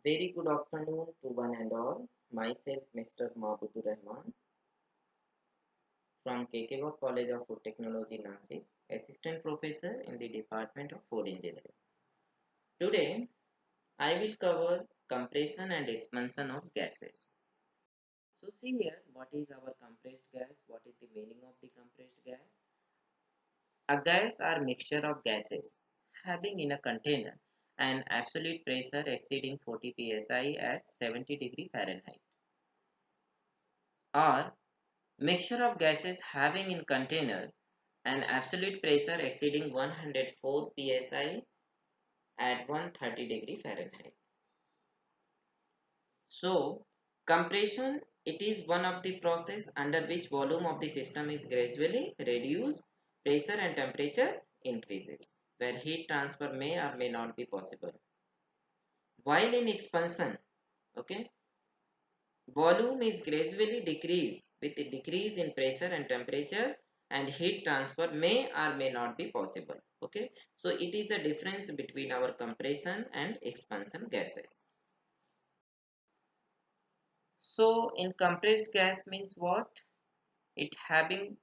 Very good afternoon to one and all. Myself, Mr. Mahbudur Rahman from KKW College of Food Technology, Nasik, Assistant Professor in the Department of Food Engineering. Today, I will cover compression and expansion of gases. So, see here, what is our compressed gas? What is the meaning of the compressed gas? A gas or mixture of gases having in a container an absolute pressure exceeding 40 psi at 70 degree Fahrenheit, or mixture of gases having in container an absolute pressure exceeding 104 psi at 130 degree Fahrenheit. So, compression, it is one of the process under which volume of the system is gradually reduced, pressure and temperature increases, where heat transfer may or may not be possible. While in expansion, okay, volume is gradually decreased with the decrease in pressure and temperature, and heat transfer may or may not be possible. Okay, so it is a difference between our compression and expansion gases. So in compressed gas means what? It having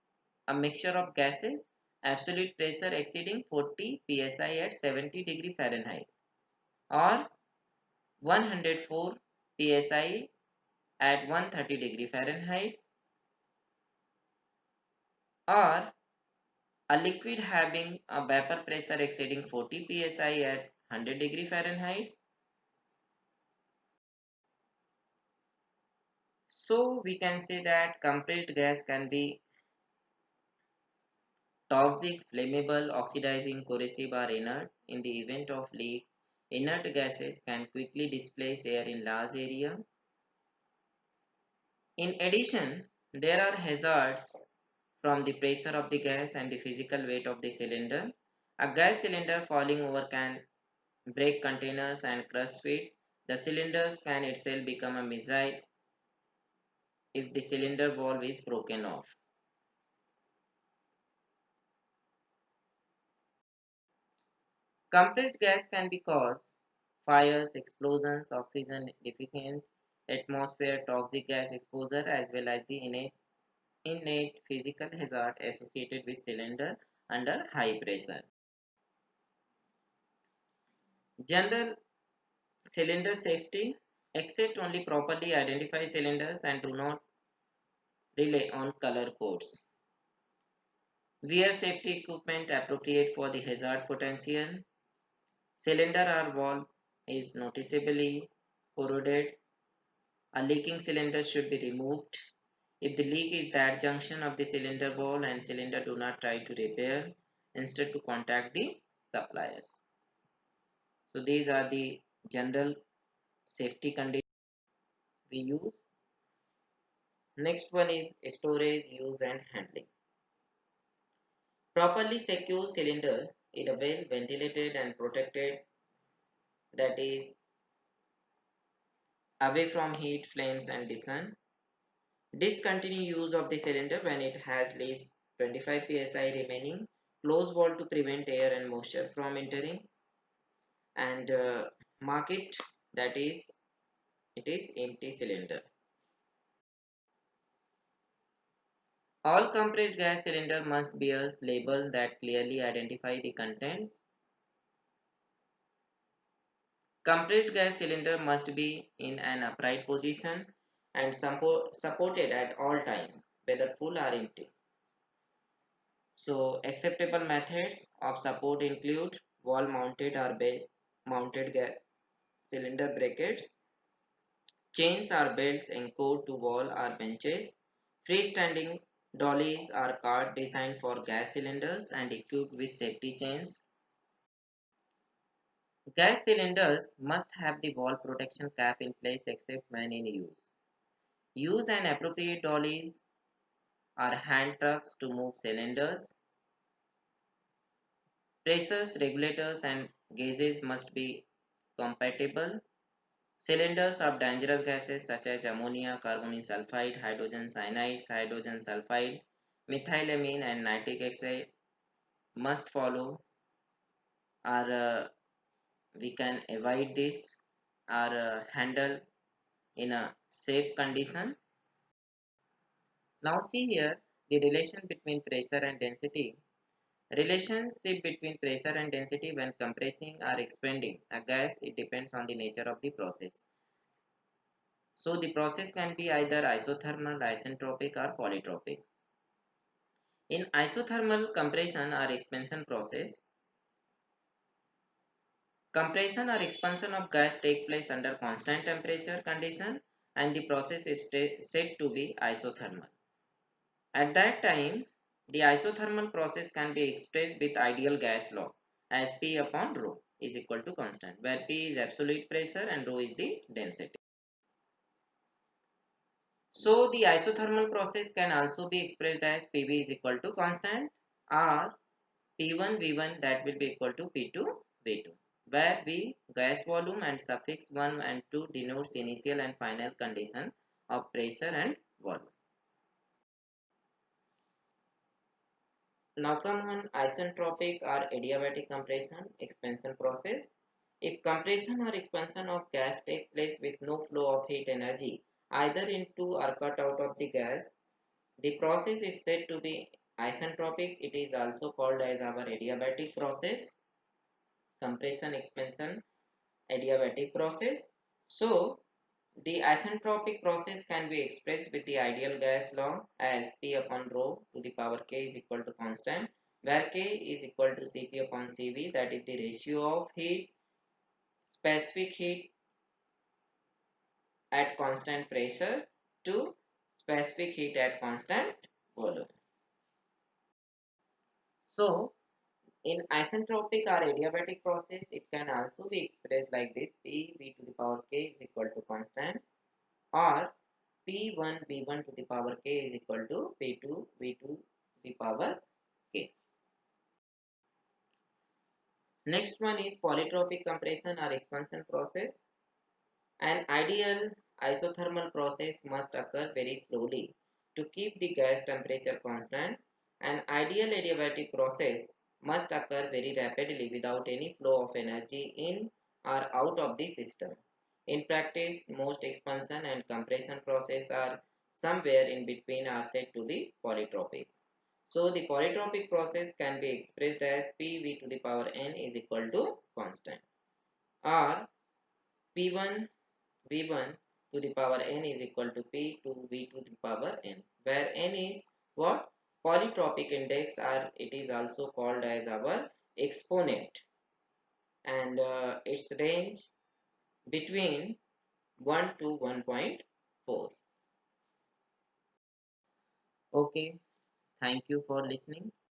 a mixture of gases, absolute pressure exceeding 40 psi at 70 degree Fahrenheit, or 104 psi at 130 degree Fahrenheit, or a liquid having a vapor pressure exceeding 40 psi at 100 degree Fahrenheit. So we can say that compressed gas can be toxic, flammable, oxidizing, corrosive or inert. In the event of leak, inert gases can quickly displace air in large area. In addition, there are hazards from the pressure of the gas and the physical weight of the cylinder. A gas cylinder falling over can break containers and crush feed. The cylinders can itself become a missile if the cylinder valve is broken off. Compressed gas can be cause fires, explosions, oxygen deficient atmosphere, toxic gas exposure, as well as the innate physical hazard associated with cylinder under high pressure. General cylinder safety: accept only properly identify cylinders and do not rely on color codes. Wear safety equipment appropriate for the hazard potential. Cylinder or valve is noticeably corroded. A leaking cylinder should be removed. If the leak is that junction of the cylinder valve and cylinder, do not try to repair. Instead, to contact the suppliers. So these are the general safety conditions we use. Next one is storage, use and handling. Properly secure cylinder in a well ventilated and protected, that is away from heat, flames and the sun. Discontinue use of the cylinder when it has least 25 psi remaining. Close valve to prevent air and moisture from entering. And mark it, that is it is empty cylinder. All compressed gas cylinder must bear labels that clearly identify the contents. Compressed gas cylinder must be in an upright position and supported at all times, whether full or empty. So acceptable methods of support include wall mounted or bed mounted gas cylinder brackets, chains or belts anchored to wall or benches, freestanding dollies or cart designed for gas cylinders and equipped with safety chains. Gas cylinders must have the wall protection cap in place except when in use. Use an appropriate dollies or hand trucks to move cylinders. Pressures, regulators and gauges must be compatible. Cylinders of dangerous gases such as ammonia, carbon sulfide, hydrogen cyanides, hydrogen sulfide, methylamine and nitric oxide must follow, or we can avoid this. are handled in a safe condition. Now see here the relation between pressure and density. Relationship between pressure and density when compressing or expanding a gas, it depends on the nature of the process. So the process can be either isothermal, isentropic or polytropic. In isothermal compression or expansion process, compression or expansion of gas take place under constant temperature condition and the process is said to be isothermal. At that time, the isothermal process can be expressed with ideal gas law as P upon rho is equal to constant, where P is absolute pressure and rho is the density. So the isothermal process can also be expressed as Pv is equal to constant or P1 V1 that will be equal to P2 V2, where V gas volume and suffix 1 and 2 denotes initial and final condition of pressure and volume. Now come on isentropic or adiabatic compression expansion process. If compression or expansion of gas take place with no flow of heat energy either into or cut out of the gas, the process is said to be isentropic. It is also called as our adiabatic process, compression expansion adiabatic process. So the isentropic process can be expressed with the ideal gas law as P upon rho to the power K is equal to constant, where K is equal to Cp upon Cv, that is the ratio of heat, specific heat at constant pressure to specific heat at constant volume. So in isentropic or adiabatic process, it can also be expressed like this: P V to the power K is equal to constant, or P1 V1 to the power K is equal to P2 V2 to the power K. Next one is polytropic compression or expansion process. An ideal isothermal process must occur very slowly to keep the gas temperature constant. An ideal adiabatic process must occur very rapidly without any flow of energy in or out of the system. In practice, most expansion and compression processes are somewhere in between are said to be polytropic. So the polytropic process can be expressed as Pv to the power n is equal to constant, or P1 V1 to the power n is equal to P2 V to the power n, where n is what? Polytropic index, or it is also called as our exponent, and its range between 1 to 1.4. Okay, thank you for listening.